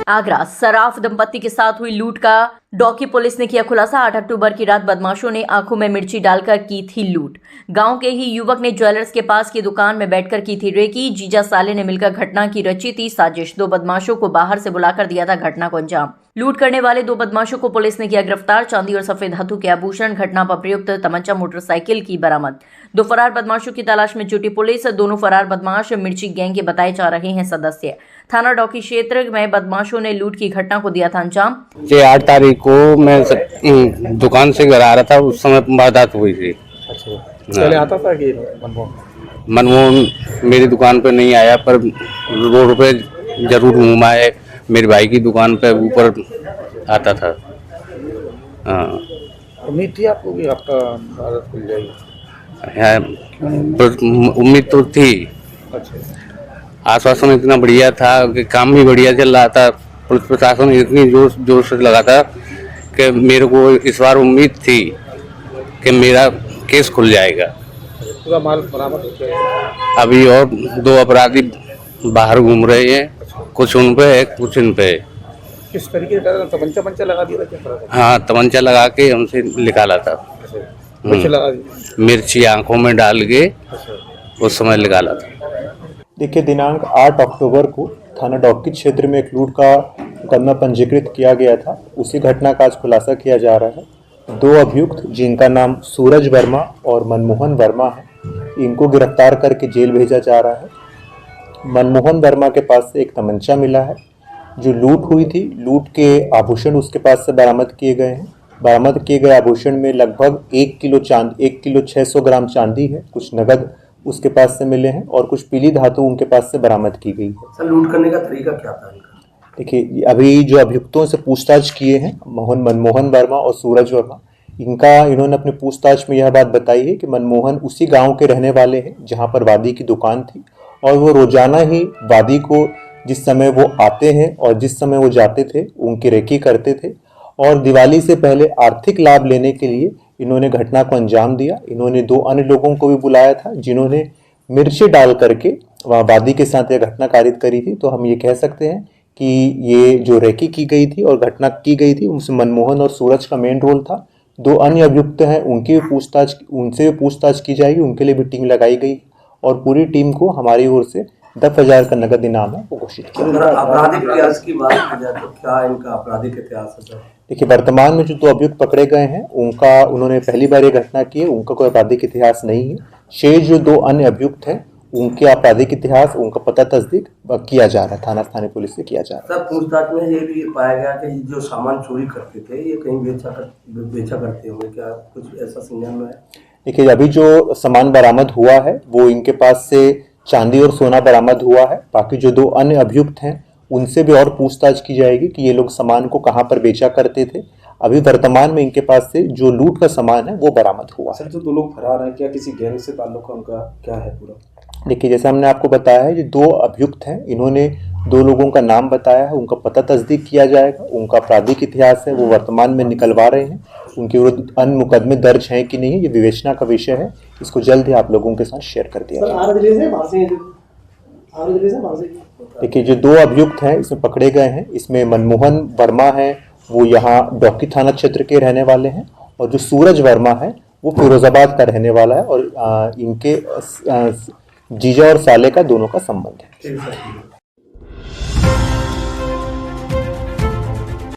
आगरा सराफ दंपत्ति के साथ हुई लूट का डॉकी पुलिस ने किया खुलासा। 8 अक्टूबर की रात बदमाशों ने आंखों में मिर्ची डालकर की थी लूट। गांव के ही युवक ने ज्वेलर्स के पास की दुकान में बैठकर की थी रेकी। जीजा साले ने मिलकर घटना की रची थी साजिश। 2 बदमाशों को बाहर से बुलाकर दिया था घटना को अंजाम। लूट करने वाले 2 बदमाशों को पुलिस ने किया गिरफ्तार। चांदी और सफेद धातु के आभूषण, घटना पर प्रयुक्त तमंचा, मोटरसाइकिल की बरामद। 2 फरार बदमाशों की तलाश में जुटी पुलिस। दोनों फरार बदमाश मिर्ची गैंग के बताए जा रहे हैं सदस्य। थाना डॉकी क्षेत्र में बदमाशों ने लूट की घटना को दिया था अंजाम। 8 तारीख को मैं दुकान से घर आ रहा था, उस समय वारदात हुई थी। अच्छा, पहले आता था कि मनमोहन मेरी दुकान पे नहीं आया, पर रोड पे जरूर घूमा है। मेरे भाई की दुकान पे ऊपर आता था। हाँ, उम्मीद थी आपको कि आपका भारत खुल जाएगी? उम्मीद तो थी। अच्छा, आश्वासन इतना बढ़िया था कि काम भी बढ़िया चल रहा था। पुलिस प्रशासन इतनी जोर से लगा था कि मेरे को इस बार उम्मीद थी कि मेरा केस खुल जाएगा। पूरा माल बरामद हो गया? अभी और 2 अपराधी बाहर घूम रहे हैं, कुछ उन पे है, कुछ इन पे है। किस तरीके से तमंचा लगा दिया था? क्या करा था? हाँ, तमंचा लगा के हमसे निकाला था। मिर्ची लगा दी? मिर्ची आंखों में डाल के अच्छा, उस समय निकाला था। देखिए, दिनांक 8 अक्टूबर को थाना डॉकी क्षेत्र में एक लूट का मुकदमा पंजीकृत किया गया था। उसी घटना का आज खुलासा किया जा रहा है। 2 अभियुक्त जिनका नाम सूरज वर्मा और मनमोहन वर्मा है, इनको गिरफ्तार करके जेल भेजा जा रहा है। मनमोहन वर्मा के पास से एक तमंचा मिला है। जो लूट हुई थी, लूट के आभूषण उसके पास से बरामद किए गए हैं। बरामद किए गए आभूषण में लगभग 1 किलो 600 ग्राम चांदी है। कुछ नगद उसके पास से मिले हैं और कुछ पीली धातु उनके पास से बरामद की गई है। सर, लूट करने का तरीका क्या था इनका? देखिए, अभी जो अभियुक्तों से पूछताछ किए हैं, मनमोहन वर्मा और सूरज वर्मा, इन्होंने अपनी पूछताछ में यह बात बताई है कि मनमोहन उसी गांव के रहने वाले हैं जहां पर वादी की दुकान थी, और वो रोजाना ही वादी को जिस समय वो आते हैं और जिस समय वो जाते थे उनकी रेकी करते थे। और दिवाली से पहले आर्थिक लाभ लेने के लिए इन्होंने घटना को अंजाम दिया। इन्होंने 2 अन्य लोगों को भी बुलाया था जिन्होंने मिर्ची डाल करके वहाँ वादी के साथ यह घटना कारित करी थी। तो हम ये कह सकते हैं कि ये जो रेकी की गई थी और घटना की गई थी, उसमें मनमोहन और सूरज का मेन रोल था। 2 अन्य अभियुक्त हैं, उनसे भी पूछताछ की जाएगी। उनके लिए भी टीम लगाई गई और पूरी टीम को हमारी ओर से 10,000 का नगद इनाम है वो घोषित किया। आपराधिक इतिहास की बात की जाए तो क्या इनका आपराधिक इतिहास है? देखिए, वर्तमान में जो 2 अभियुक्त पकड़े गए हैं उन्होंने पहली बार ये घटना की है। उनका कोई आपराधिक इतिहास नहीं है। शेष जो 2 अन्य अभियुक्त हैं उनके आपराधिक इतिहास, उनका पता तस्दीक किया जा रहा है। स्थानीय पुलिस से किया जा रहा है। सर, पूछताछ में ये भी पाया गया कि जो सामान चोरी करते थे ये कहीं बेचा करते होंगे, क्या कुछ ऐसा संज्ञान में है? देखिए, अभी जो सामान बरामद हुआ है वो इनके पास से चांदी और सोना बरामद हुआ है। बाकी जो 2 अन्य अभियुक्त हैं उनसे भी और पूछताछ की जाएगी कि ये लोग सामान को कहां पर बेचा करते थे। अभी वर्तमान में इनके पास से जो लूट का सामान है वो बरामद हुआ है। सर, जो 2 लोग फरार हैं, क्या किसी गैंग से ताल्लुक है उनका, क्या है पूरा? देखिए, जैसे हमने आपको बताया है, जो 2 अभियुक्त हैं इन्होंने 2 लोगों का नाम बताया है। उनका पता तस्दीक किया जाएगा। उनका आपराधिक इतिहास है वो वर्तमान में निकलवा रहे हैं। उनके विरुद्ध अन्य मुकदमे दर्ज हैं कि नहीं, ये विवेचना का विषय है। इसको जल्द ही आप लोगों के साथ शेयर कर दिया जाएगा। देखिए, जो 2 अभियुक्त हैं इसमें पकड़े गए हैं, इसमें मनमोहन वर्मा है, वो यहाँ डॉकी थाना क्षेत्र के रहने वाले हैं, और जो सूरज वर्मा है वो फिरोजाबाद का रहने वाला है। और इनके जीजा और साले का दोनों का संबंध है।